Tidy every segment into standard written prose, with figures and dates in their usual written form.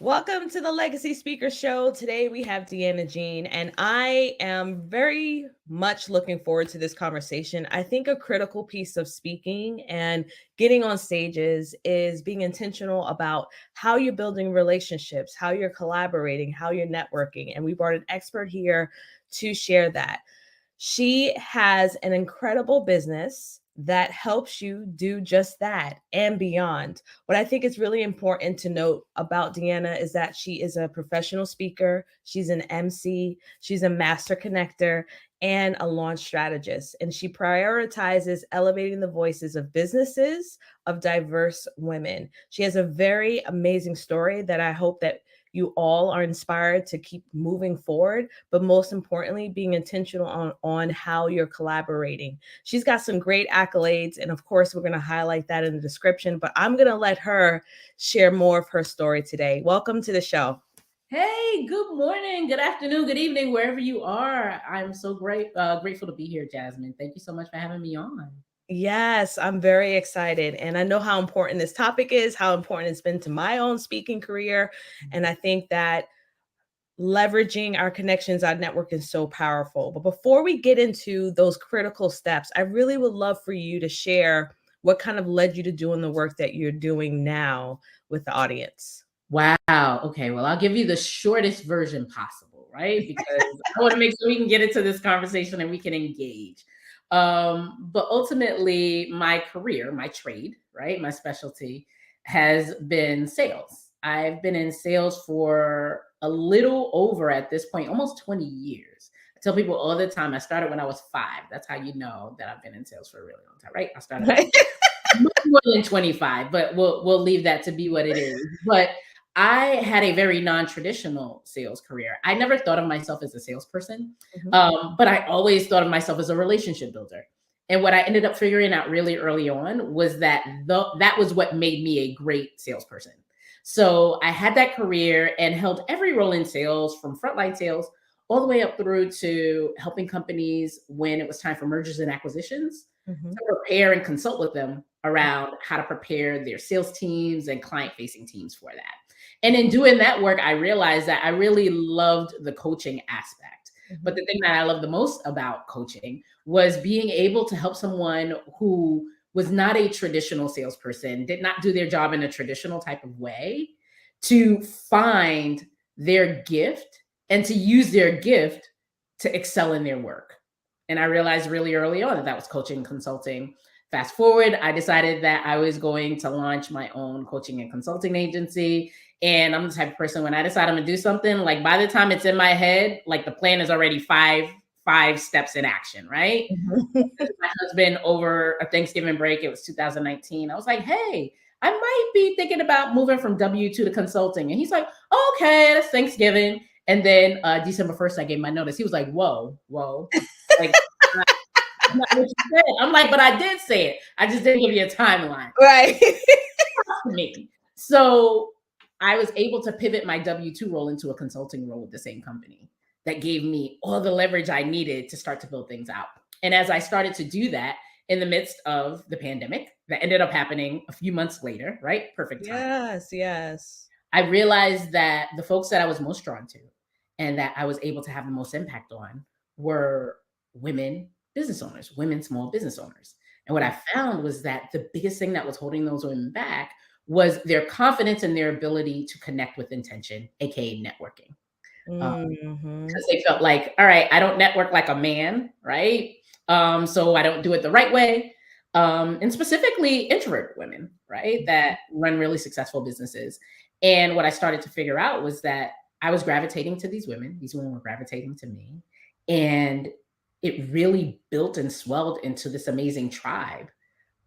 Welcome to the Legacy Speaker Show. Today we have Deana Jean, and I am very much looking forward to this conversation. I think a critical piece of speaking and getting on stages is being intentional about how you're building relationships, how you're collaborating, how you're networking. And we brought an expert here to share that. She has an incredible business that helps you do just that and beyond. What I think is really important to note about Deana is that she is a professional speaker, she's an MC, she's a master connector, and a launch strategist. And she prioritizes elevating the voices of businesses of diverse women. She has a very amazing story that I hope that you all are inspired to keep moving forward, but most importantly, being intentional on how you're collaborating. She's got some great accolades, and of course, we're going to highlight that in the description, but I'm going to let her share more of her story today. Welcome to the show. Hey, good morning, good afternoon, good evening, wherever you are. I'm so grateful to be here, Jasmine. Thank you so much for having me on. Yes, I'm very excited. And I know how important this topic is, how important it's been to my own speaking career. And I think that leveraging our connections, our network is so powerful. But before we get into those critical steps, I really would love for you to share what kind of led you to doing the work that you're doing now with the audience. Wow. Okay. Well, I'll give you the shortest version possible, right? Because I want to make sure we can get into this conversation and we can engage. But ultimately, my career, my trade, right, my specialty has been sales. I've been in sales for a little over at this point, almost 20 years. I tell people all the time, I started when I was 5. That's how you know that I've been in sales for a really long time, right? I started much more than 25, but we'll leave that to be what it is. But I had a very non-traditional sales career. I never thought of myself as a salesperson, but I always thought of myself as a relationship builder. And what I ended up figuring out really early on was that that was what made me a great salesperson. So I had that career and held every role in sales, from frontline sales all the way up through to helping companies when it was time for mergers and acquisitions to prepare and consult with them around how to prepare their sales teams and client-facing teams for that. And in doing that work, I realized that I really loved the coaching aspect. But the thing that I loved the most about coaching was being able to help someone who was not a traditional salesperson, did not do their job in a traditional type of way, to find their gift and to use their gift to excel in their work. And I realized really early on that that was coaching and consulting. Fast forward, I decided that I was going to launch my own coaching and consulting agency. And I'm the type of person, when I decide I'm gonna do something, like by the time it's in my head, like the plan is already five steps in action, right? My husband, over a Thanksgiving break, it was 2019. I was like, hey, I might be thinking about moving from W2 to consulting. And he's like, oh, okay, that's Thanksgiving. And then December 1st, I gave my notice. He was like, whoa. Like, not what you said. I'm like, but I did say it. I just didn't give you a timeline. Right. Me. So I was able to pivot my W2 role into a consulting role with the same company. That gave me all the leverage I needed to start to build things out. And as I started to do that in the midst of the pandemic, that ended up happening a few months later, right? Perfect time. Yes. I realized that the folks that I was most drawn to and that I was able to have the most impact on were women business owners, women small business owners. And what I found was that the biggest thing that was holding those women back was their confidence and their ability to connect with intention, aka networking. Because they felt like, all right, I don't network like a man, right? So I don't do it the right way. And specifically introvert women, right? That run really successful businesses. And what I started to figure out was that I was gravitating to these women were gravitating to me. And it really built and swelled into this amazing tribe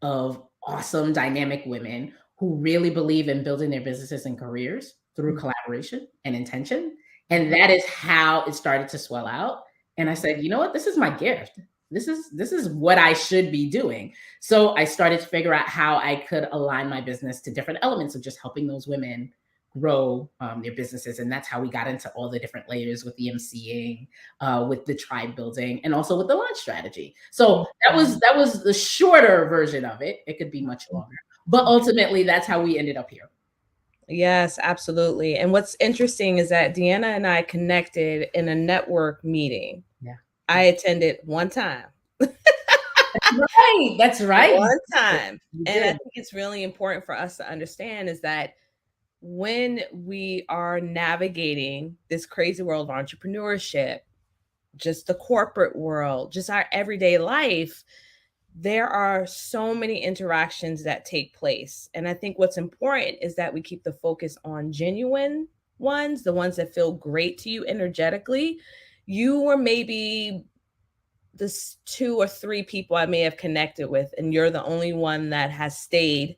of awesome, dynamic women who really believe in building their businesses and careers through collaboration and intention. And that is how it started to swell out. And I said, you know what? This is my gift. This is what I should be doing. So I started to figure out how I could align my business to different elements of just helping those women grow their businesses. And that's how we got into all the different layers with the emceeing, with the tribe building, and also with the launch strategy. So that was the shorter version of it. It could be much longer, but ultimately that's how we ended up here. Yes, absolutely. And what's interesting is that Deanna and I connected in a network meeting. Yeah. I attended one time. Right. That's right. One time. You And I did. think it's really important for us to understand is that when we are navigating this crazy world of entrepreneurship, just the corporate world, just our everyday life, there are so many interactions that take place. And I think what's important is that we keep the focus on genuine ones, the ones that feel great to you energetically. You were maybe this 2 or 3 people I may have connected with, and you're the only one that has stayed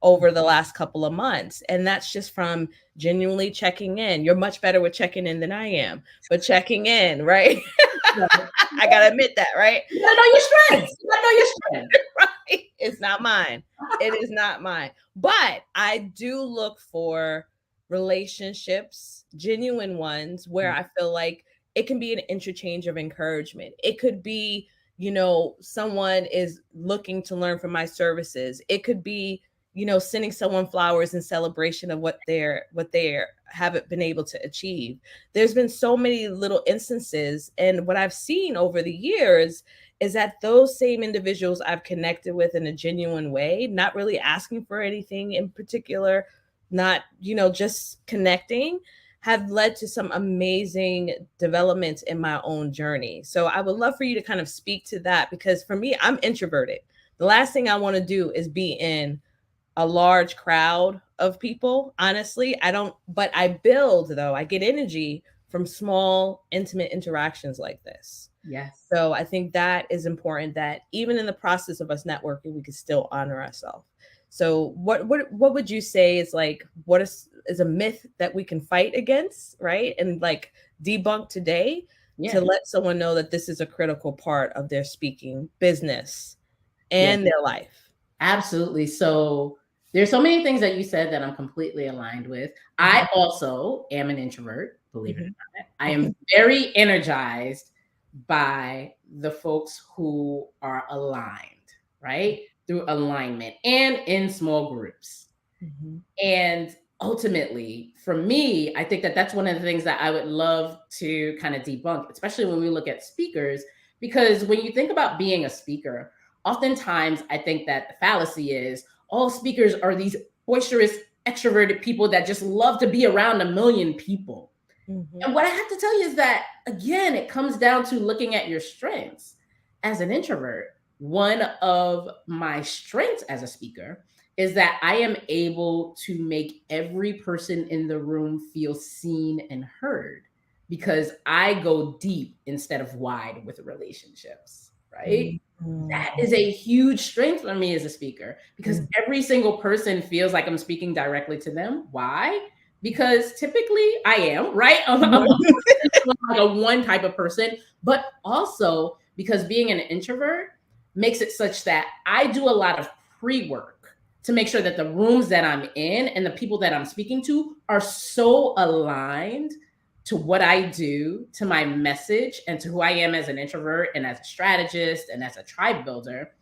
over the last couple of months. And that's just from genuinely checking in. You're much better with checking in than I am, but checking in, right? Right. I gotta admit that, right? You gotta know your strengths. You gotta know your strengths. Right? It's not mine. It is not mine. But I do look for relationships, genuine ones, where I feel like it can be an interchange of encouragement. It could be, someone is looking to learn from my services. It could be, sending someone flowers in celebration of what they haven't been able to achieve. There's been so many little instances, and what I've seen over the years is that those same individuals I've connected with in a genuine way, not really asking for anything in particular, not, just connecting, have led to some amazing developments in my own journey. So I would love for you to kind of speak to that, because for me, I'm introverted. The last thing I want to do is be in a large crowd of people. Honestly, I don't, but I build, though. I get energy from small, intimate interactions like this. Yes. So I think that is important, that even in the process of us networking, we can still honor ourselves. So what would you say is like, what is a myth that we can fight against, right? And like debunk today, Yeah. to let someone know that this is a critical part of their speaking business Yeah. and their life. Absolutely. So there's so many things that you said that I'm completely aligned with. I also am an introvert, believe it or Mhm. not. I am very energized by the folks who are aligned, right? Through alignment and in small groups. Mhm. And ultimately, for me, I think that that's one of the things that I would love to kind of debunk, especially when we look at speakers, because when you think about being a speaker, oftentimes I think that the fallacy is all speakers are these boisterous, extroverted people that just love to be around a million people. Mhm. And what I have to tell you is that, again, it comes down to looking at your strengths. As an introvert, one of my strengths as a speaker is that I am able to make every person in the room feel seen and heard because I go deep instead of wide with relationships, right? Mhm. That is a huge strength for me as a speaker because Mhm. every single person feels like I'm speaking directly to them. Why? Because typically I am, right? I'm like a one type of person, but also because being an introvert makes it such that I do a lot of pre work to make sure that the rooms that I'm in and the people that I'm speaking to are so aligned to what I do, to my message, and to who I am as an introvert and as a strategist and as a tribe builder,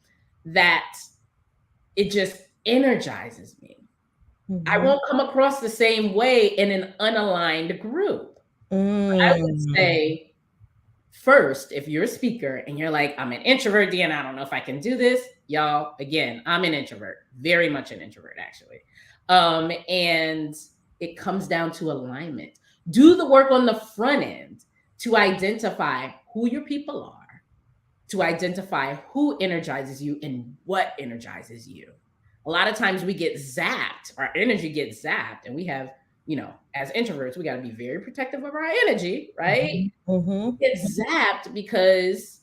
that it just energizes me. I Mhm. won't come across the same way in an unaligned group. I would Mm. say, first, if you're a speaker and you're like, I'm an introvert, Deanna, I don't know if I can do this. Y'all, again, I'm an introvert, very much an introvert, actually. And it comes down to alignment. Do the work on the front end to identify who your people are, to identify who energizes you and what energizes you. A lot of times we get zapped, our energy gets zapped, and we have, as introverts, we got to be very protective of our energy, right? Mhm. Mhm. Get zapped because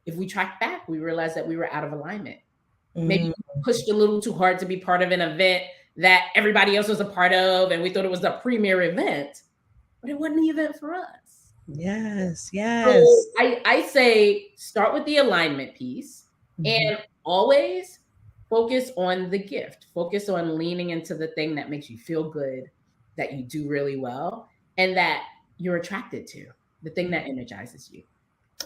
if we track back, we realize that we were out of alignment. Maybe Mm. we pushed a little too hard to be part of an event that everybody else was a part of, and we thought it was the premier event, but it wasn't the event for us. Yes, So yes. I say start with the alignment piece Mhm. and always focus on the gift. Focus on leaning into the thing that makes you feel good, that you do really well, and that you're attracted to, the thing that energizes you.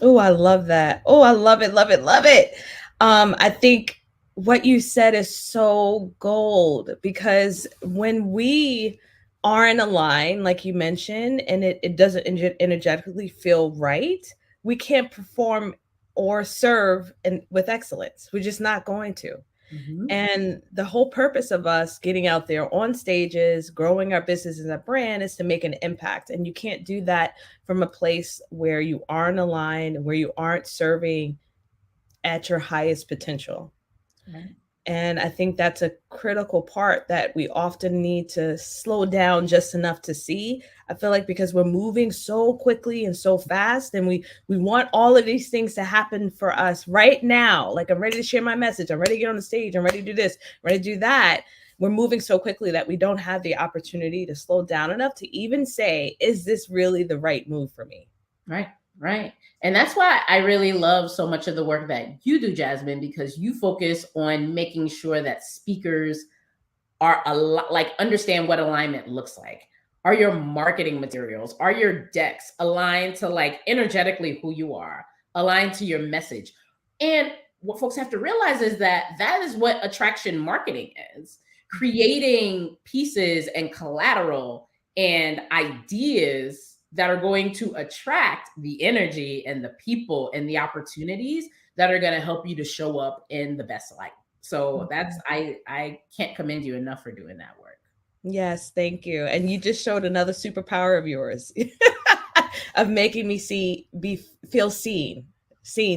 Oh, I love that. Oh, I love it, love it, love it. I think what you said is so gold, because when we are in a line, like you mentioned, and it doesn't energetically feel right, we can't perform or serve with excellence. We're just not going to. Mhm. And the whole purpose of us getting out there on stages, growing our business as a brand, is to make an impact. And you can't do that from a place where you aren't aligned, where you aren't serving at your highest potential. Right. And I think that's a critical part that we often need to slow down just enough to see. I feel like because we're moving so quickly and so fast, and we want all of these things to happen for us right now. Like, I'm ready to share my message, I'm ready to get on the stage, I'm ready to do this, I'm ready to do that. We're moving so quickly that we don't have the opportunity to slow down enough to even say, is this really the right move for me? Right, right. And that's why I really love so much of the work that you do, Jasmine, because you focus on making sure that speakers are like understand what alignment looks like. Are your marketing materials, are your decks aligned to like energetically who you are, aligned to your message? And what folks have to realize is that that is what attraction marketing is, creating pieces and collateral and ideas that are going to attract the energy and the people and the opportunities that are going to help you to show up in the best light. So that's I can't commend you enough for doing that work. Yes, thank you. And you just showed another superpower of yours of making me feel seen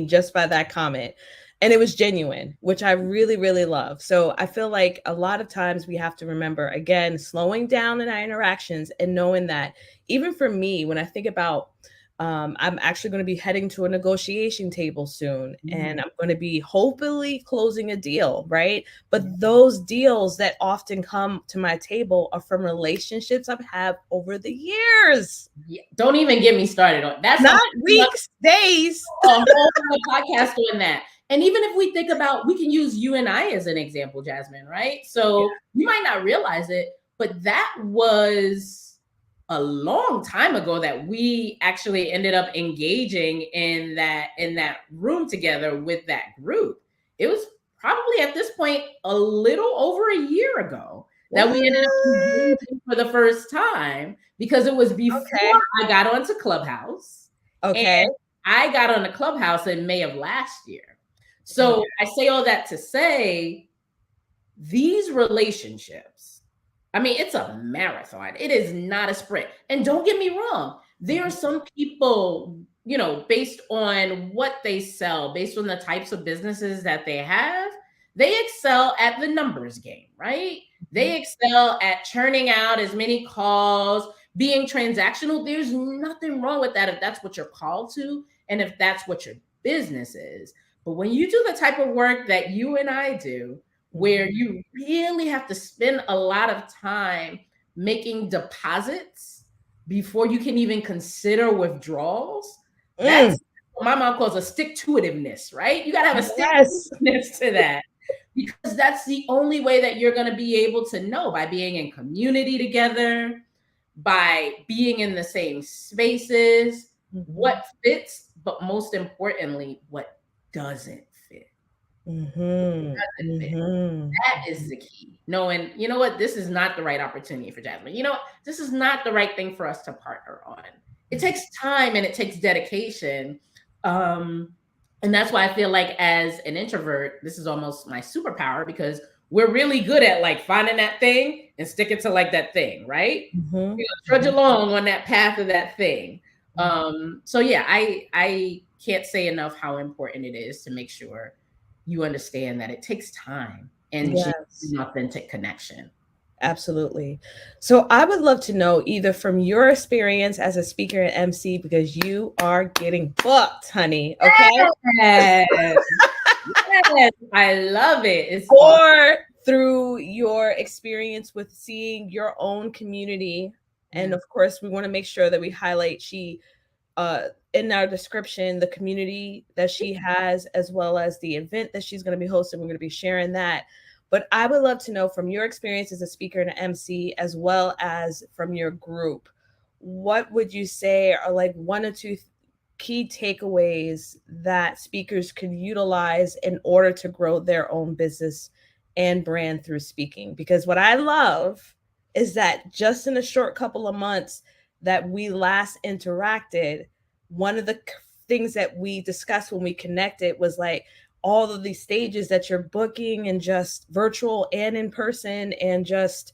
just by that comment. And it was genuine, which I really, really love. So I feel like a lot of times we have to remember, again, slowing down in our interactions and knowing that even for me, when I think about I'm actually going to be heading to a negotiation table soon, and Mm, I'm going to be hopefully closing a deal, right? yeah. But those deals that often come to my table are from relationships I've had over the years, Yeah. Don't even get me started on that's a not weeks, days. whole other podcast on that. And even if we think about, we can use you and I as an example, Jasmine, right? Yeah. So you might not realize it, but that was a long time ago that we actually ended up engaging in that room together with that group. It was probably at this point a little over a year ago that we ended up What? engaging for the first time, because it was before Okay. I got onto Clubhouse. Okay. I got on the Clubhouse in May of last year. Okay. So I say all that to say these relationships, I mean, it's a marathon. It is not a sprint. And don't get me wrong, there are some people, you know, based on what they sell, based on the types of businesses that they have, they excel at the numbers game, right? Mhm. They excel at churning out as many calls, being transactional. There's nothing wrong with that if that's what you're called to and if that's what your business is. But when you do the type of work that you and I do, where you really have to spend a lot of time making deposits before you can even consider withdrawals, Mm, that's what my mom calls a stick to itiveness, right? You got to have a stick yes. to itiveness to that, because that's the only way that you're going to be able to know, by being in community together, by being in the same spaces, Mhm. what fits, but most importantly, what doesn't fit. Mhm. Doesn't fit. Mhm. That is the key. Knowing, you know what, this is not the right opportunity for Jasmine. You know, this is not the right thing for us to partner on. It Mhm. takes time and it takes dedication. Um, and that's why I feel like as an introvert, this is almost my superpower, because we're really good at like finding that thing and sticking to like that thing, right? Mhm. You know, trudge along on that path of that thing. Mhm. So yeah, I can't say enough how important it is to make sure you understand that it takes time and Yes. genuine, authentic connection. Absolutely. So I would love to know, either from your experience as a speaker and MC, because you are getting booked, honey, okay? Yes, yes, I love it. It's awesome. Or through your experience with seeing your own community. And Yeah. of course, we want to make sure that we highlight in our description the community that she has, as well as the event that she's going to be hosting. We're going to be sharing that. But I would love to know, from your experience as a speaker and an MC, as well as from your group, what would you say are like one or two key takeaways that speakers can utilize in order to grow their own business and brand through speaking. Because what I love is that just in a short couple of months that we last interacted, one of the things that we discussed when we connected was like all of these stages that you're booking, and just virtual and in person, and just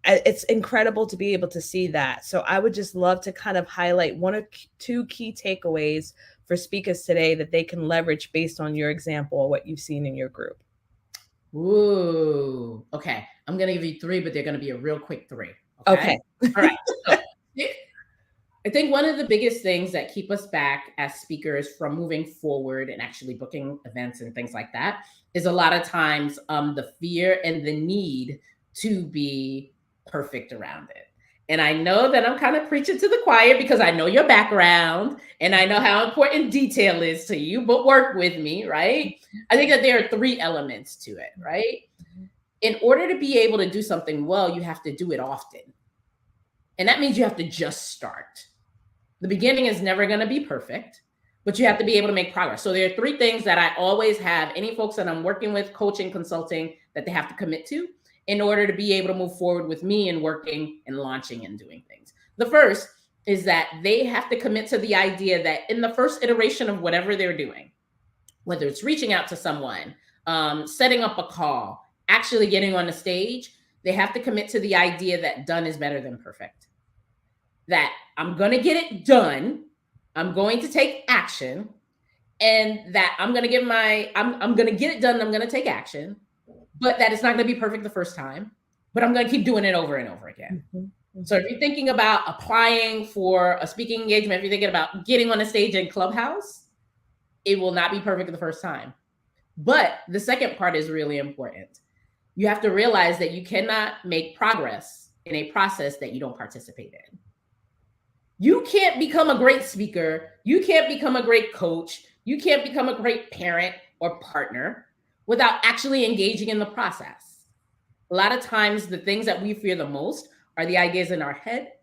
it's incredible to be able to see that. So I would just love to kind of highlight one or two key takeaways for speakers today that they can leverage based on your example or what you've seen in your group. Ooh, okay. I'm going to give you 3, but they're going to be a real quick 3. Okay. All right. So, I think one of the biggest things that keep us back as speakers from moving forward and actually booking events and things like that is a lot of times the fear and the need to be perfect around it. And I know that I'm kind of preaching to the choir because I know your background and I know how important detail is to you, but work with me, right? I think that there are 3 elements to it, right? In order to be able to do something well, you have to do it often. And that means you have to just start. The beginning is never going to be perfect, but you have to be able to make progress. So there are 3 things that I always have any folks that I'm working with, coaching, consulting, that they have to commit to in order to be able to move forward with me and working and launching and doing things. The first is that they have to commit to the idea that in the first iteration of whatever they're doing, whether it's reaching out to someone, setting up a call, actually getting on the stage, they have to commit to the idea that done is better than perfect. That I'm going to get it done, I'm going to take action, and that I'm going to get I'm going to get it done, I'm going to take action, but that it's not going to be perfect the first time, but I'm going to keep doing it over and over again. Mm-hmm. So if you're thinking about applying for a speaking engagement, if you're thinking about getting on a stage in Clubhouse, it will not be perfect the first time. But the second part is really important. You have to realize that you cannot make progress in a process that you don't participate in. You can't become a great speaker. You can't become a great coach. You can't become a great parent or partner without actually engaging in the process. A lot of times, the things that we fear the most are the ideas in our head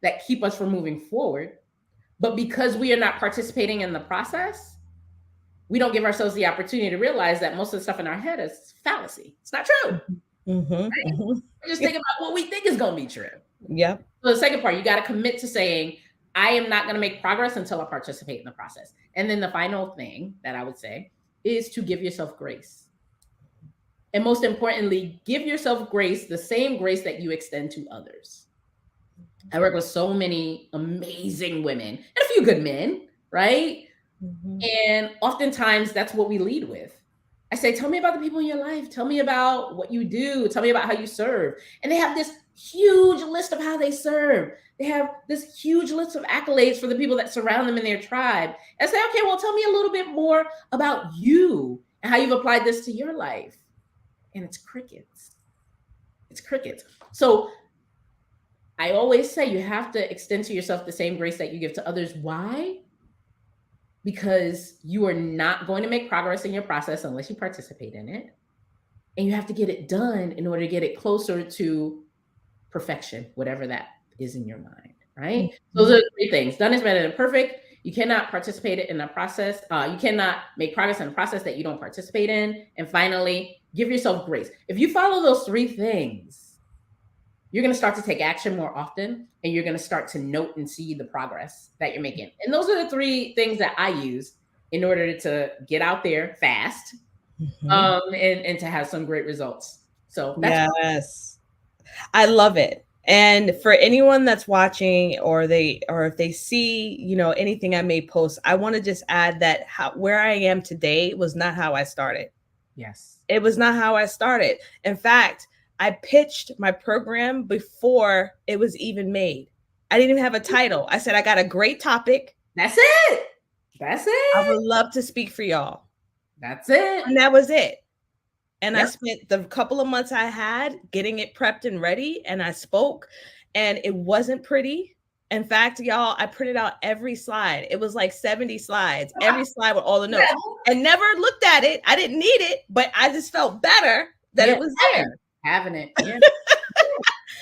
that keep us from moving forward. But because we are not participating in the process, we don't give ourselves the opportunity to realize that most of the stuff in our head is fallacy. It's not true. Mm-hmm. Right? Mm-hmm. We're just thinking about what we think is going to be true. Yeah. So the second part, you got to commit to saying, I am not going to make progress until I participate in the process. And then the final thing that I would say is to give yourself grace. And most importantly, give yourself grace, the same grace that you extend to others. I work with so many amazing women and a few good men, right? Mm-hmm. And oftentimes that's what we lead with. I say, tell me about the people in your life. Tell me about what you do. Tell me about how you serve. And they have this huge list of how they serve. They have this huge list of accolades for the people that surround them in their tribe. And I say, okay, well, tell me a little bit more about you and how you've applied this to your life. And it's crickets. It's crickets. So I always say you have to extend to yourself the same grace that you give to others. Why? Because you are not going to make progress in your process unless you participate in it. And you have to get it done in order to get it closer to perfection, whatever that is in your mind, right? Mm-hmm. Those are the 3 things. Done is better than perfect. You cannot participate in a process. You cannot make progress in a process that you don't participate in. And finally, give yourself grace. If you follow those 3 things, you're going to start to take action more often, and you're going to start to note and see the progress that you're making. And those are the 3 things that I use in order to get out there fast, mm-hmm. and to have some great results. So that's yes, I love it. And for anyone that's watching, or if they see, anything I may post, I want to just add that where I am today was not how I started. Yes, it was not how I started. In fact, I pitched my program before it was even made. I didn't even have a title. I said, I got a great topic. That's it. That's it. I would love to speak for y'all. That's it. And that was it. And yep. I spent the couple of months I had getting it prepped and ready, and I spoke, and it wasn't pretty. In fact, y'all, I printed out every slide. It was like 70 slides, every slide with all the notes, and never looked at it. I didn't need it, but I just felt better that it was there. Having it. Yeah.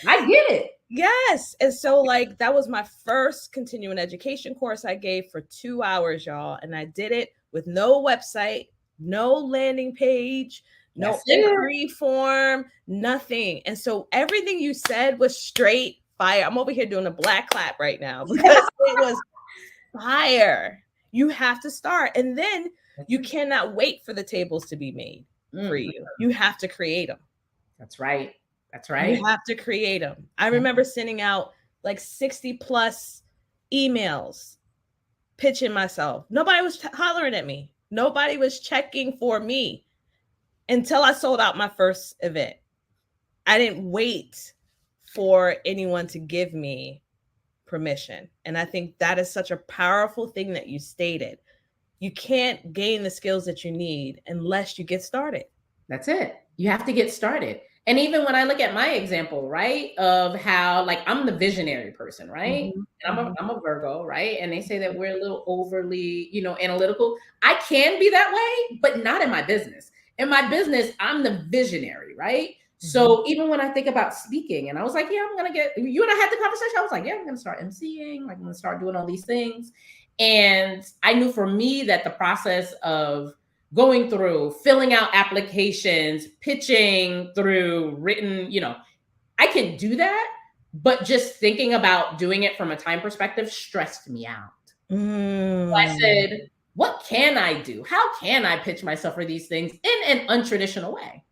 I get it. Yes. And so like that was my first continuing education course I gave for 2 hours, y'all. And I did it with no website, no landing page, no That's it. inquiry form, nothing. And so everything you said was straight fire. I'm over here doing a black clap right now because it was fire. You have to start. And then you cannot wait for the tables to be made for you. You have to create them. That's right. That's You right. have to create them. I remember sending out like 60 plus emails pitching myself. Nobody was hollering at me. Nobody was checking for me until I sold out my first event. I didn't wait for anyone to give me permission. And I think that is such a powerful thing that you stated. You can't gain the skills that you need unless you get started. That's it. You have to get started. And even when I look at my example, right, of how like I'm the visionary person, right? Mm-hmm. And I'm a Virgo, right? And they say that we're a little overly, analytical. I can be that way, but not in my business. In my business, I'm the visionary, right? So even when I think about speaking, and I was like, yeah, I'm gonna get you and I had the conversation. I was like, yeah, I'm gonna start emceeing, like I'm gonna start doing all these things. And I knew for me that the process of going through, filling out applications, pitching through written, I can do that. But just thinking about doing it from a time perspective stressed me out. So I said, what can I do? How can I pitch myself for these things in an untraditional way?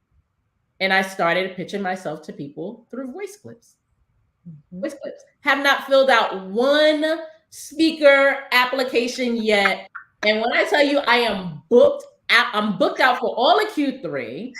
And I started pitching myself to people through voice clips. Voice clips. Have not filled out one speaker application yet. And when I tell you I am booked, I'm booked out for all of Q3.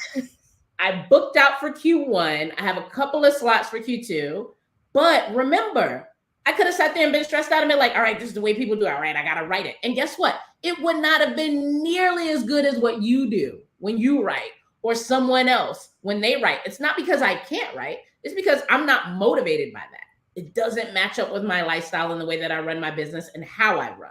I booked out for Q1. I have a couple of slots for Q2. But remember, I could have sat there and been stressed out and been like, all right, this is the way people do it. All right, I got to write it. And guess what? It would not have been nearly as good as what you do when you write or someone else when they write. It's not because I can't write. It's because I'm not motivated by that. It doesn't match up with my lifestyle and the way that I run my business and how I run.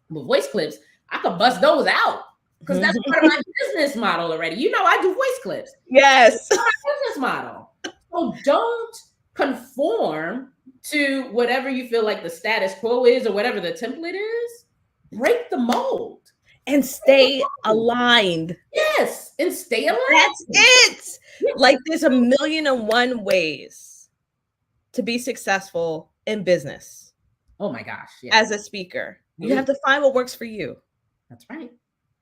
With voice clips, I could bust those out because that's part of my business model already. I do voice clips. Yes. It's my business model. So don't conform to whatever you feel like the status quo is or whatever the template is. Break the mold. And stay aligned. Yes. And stay aligned. That's it. Yeah. Like there's 1,000,001 ways to be successful in business. Oh my gosh. Yeah. As a speaker. You have to find what works for you. That's right.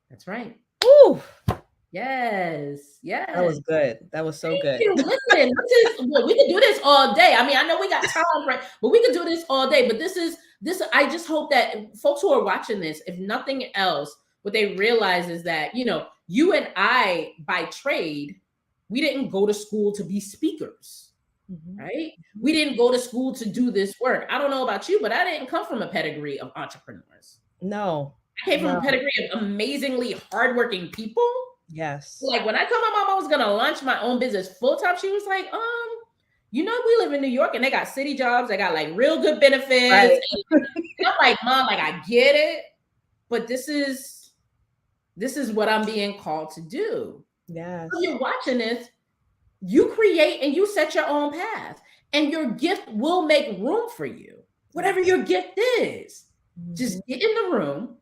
That's right. Ooh. Yes. Yes. That was good. That was so good. Listen, we could do this all day. I mean, I know we got time, right? But we could do this all day. But this. I just hope that folks who are watching this, if nothing else, what they realize is that, you and I, by trade, we didn't go to school to be speakers, right? We didn't go to school to do this work. I don't know about you, but I didn't come from a pedigree of entrepreneurs. No. I came from a pedigree of amazingly hardworking people. Yes. Like when I told my mom I was going to launch my own business full time, she was like, we live in New York and they got city jobs. They got like real good benefits. Right. And I'm like, Mom, like I get it, but this is what I'm being called to do. Yes. So you're watching this, you create and you set your own path and your gift will make room for you. Whatever your gift is, just get in the room,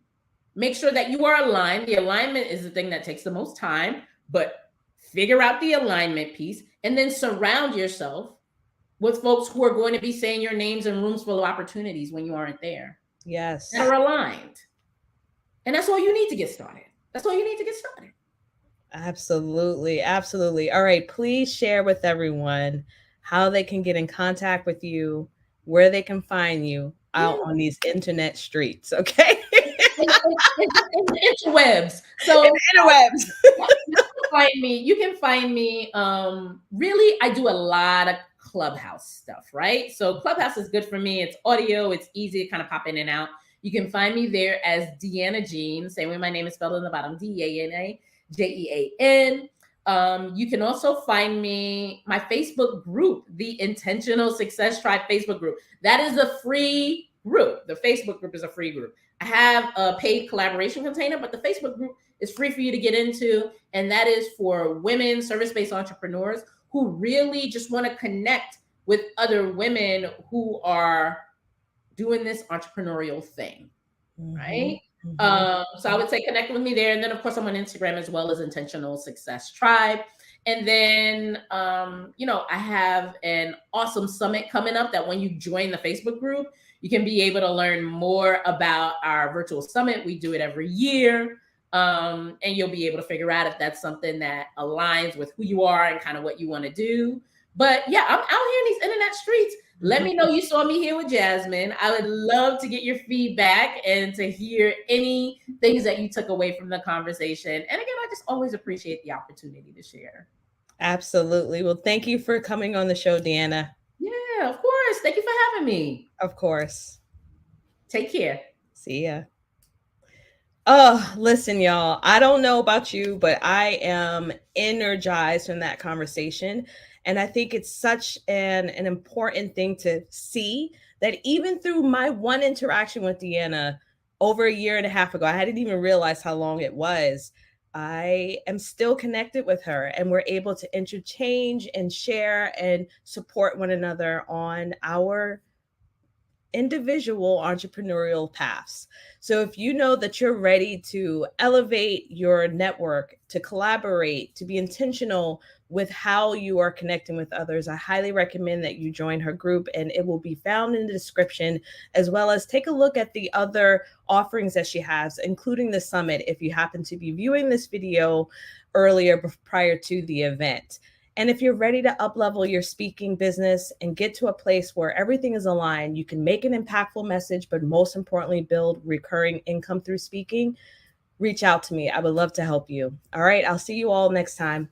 make sure that you are aligned. The alignment is the thing that takes the most time, but figure out the alignment piece and then surround yourself with folks who are going to be saying your names in rooms full of opportunities when you aren't there. Yes. That are aligned. And that's all you need to get started. That's all you need to get started. Absolutely. Absolutely. All right. Please share with everyone how they can get in contact with you, where they can find you out on these internet streets. Okay. Interwebs. So interwebs. You can find me. Really, I do a lot of Clubhouse stuff, right? So Clubhouse is good for me. It's audio. It's easy to kind of pop in and out. You can find me there as Deana Jean, same way my name is spelled on the bottom, DeanaJean. You can also find me, my Facebook group, the Intentional Success Tribe Facebook group. That is a free group. The Facebook group is a free group. I have a paid collaboration container, but the Facebook group is free for you to get into. And that is for women, service-based entrepreneurs who really just want to connect with other women who are doing this entrepreneurial thing, Mm-hmm. right? Mm-hmm. So I would say connect with me there. And then, of course, I'm on Instagram as well as Intentional Success Tribe. And then, I have an awesome summit coming up that when you join the Facebook group, you can be able to learn more about our virtual summit. We do it every year. And you'll be able to figure out if that's something that aligns with who you are and kind of what you want to do. But yeah, I'm out here in these internet streets. Let me know you saw me here with Jasmine. I would love to get your feedback and to hear any things that you took away from the conversation. And again, I just always appreciate the opportunity to share. Absolutely. Well, thank you for coming on the show, Deana. Yeah, of course. Thank you for having me. Of course. Take care. See ya. Oh, listen, y'all. I don't know about you, but I am energized from that conversation. And I think it's such an important thing to see that even through my one interaction with Deana over a year and a half ago, I hadn't even realized how long it was. I am still connected with her, and we're able to interchange and share and support one another on our individual entrepreneurial paths. So if you know that you're ready to elevate your network, to collaborate, to be intentional with how you are connecting with others, I highly recommend that you join her group, and it will be found in the description, as well as take a look at the other offerings that she has, including the summit if you happen to be viewing this video earlier prior to the event. And if you're ready to uplevel your speaking business and get to a place where everything is aligned, you can make an impactful message, but most importantly, build recurring income through speaking, reach out to me. I would love to help you. All right, I'll see you all next time.